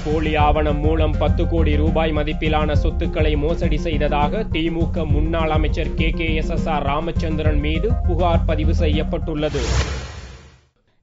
போலி ஆவணம் மூலம் 10 கோடி ரூபாய் மதிப்பிலான சொத்துக்களை மோசடி செய்ததாக திமுக முன்னாள் அமைச்சர் KKSSR ராமச்சந்திரன் மீது புகார் பதிவு செய்யப்பட்டுள்ளது.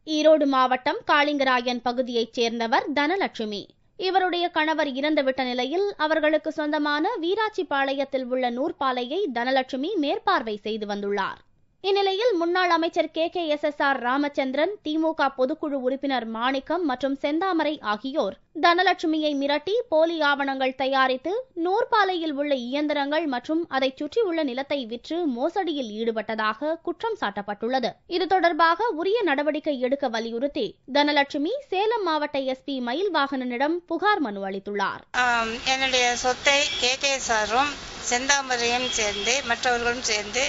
ஈரோடு மாவட்டம் காளிங்கராயன் பகுதியைச் சேர்ந்தவர் தனலட்சுமி. இவருடைய கணவர் இறந்துவிட்ட நிலையில் அவர்களுக்கு சொந்தமான வீராட்சிபாளையத்தில் உள்ள நூற்பாலையை தனலட்சுமி மேற்பார்வை செய்து வந்துள்ளார். இந்நிலையில் முன்னாள் அமைச்சர் KKSSR ராமச்சந்திரன், திமுக பொதுக்குழு உறுப்பினர் மாணிக்கம் மற்றும் செந்தாமரை ஆகியோர் தனலட்சுமியை மிரட்டி போலி ஆவணங்கள் தயாரித்து நூற்பாலையில் உள்ள இயந்திரங்கள் மற்றும் அதை சுற்றியுள்ள நிலத்தை விற்று மோசடியில் ஈடுபட்டதாக குற்றம் சாட்டப்பட்டுள்ளது. இது தொடர்பாக உரிய நடவடிக்கை எடுக்க வலியுறுத்தி தனலட்சுமி சேலம் மாவட்ட SP மயில்வாகனனிடம் புகார் மனு அளித்துள்ளார். என்னுடைய சொத்தை KKSRம் செந்தாமரையும் சேர்ந்து மற்றவர்களும் சேர்ந்து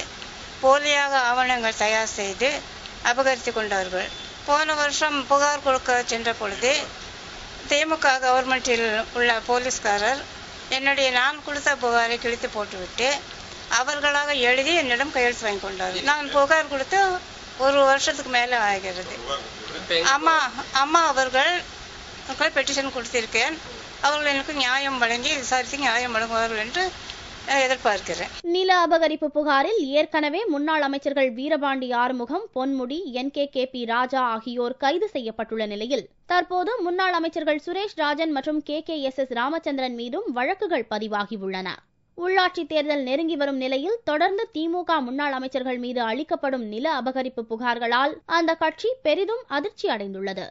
போலியாக ஆவணங்கள் தயார் செய்து அபகரித்து கொண்டார்கள். போன வருஷம் புகார் கொடுக்க சென்ற பொழுது திமுக கவர்மெண்டில் உள்ள போலீஸ்காரர் நான் கொடுத்த புகாரை கிழித்து போட்டுவிட்டு அவர்களாக எழுதி என்னிடம் கையெழுத்து வாங்கி கொண்டார்கள். நான் புகார் கொடுத்து 1 வருஷத்துக்கு மேலே ஆகிறது. அம்மா அவர்கள் பெட்டிஷன் கொடுத்திருக்கேன். அவர்கள் எனக்கு நியாயம் வழங்கி விசாரித்து நியாயம் வழங்குவார்கள் என்று எதிர்பார்க்கிறேன். நில அபகரிப்பு புகாரில் ஏற்கனவே முன்னாள் அமைச்சர்கள் வீரபாண்டி ஆறுமுகம், பொன்முடி, NKKP ராஜா ஆகியோர் கைது செய்யப்பட்டுள்ள நிலையில் தற்போது முன்னாள் அமைச்சர்கள் சுரேஷ் ராஜன் மற்றும் KKSS ராமச்சந்திரன் மீதும் வழக்குகள் பதிவாகியுள்ளன. உள்ளாட்சி தேர்தல் நெருங்கி வரும் நிலையில் தொடர்ந்து திமுக முன்னாள் அமைச்சர்கள் மீது அளிக்கப்படும் நில அபகரிப்பு புகார்களால் அந்த கட்சி பெரிதும் அதிர்ச்சி அடைந்துள்ளது.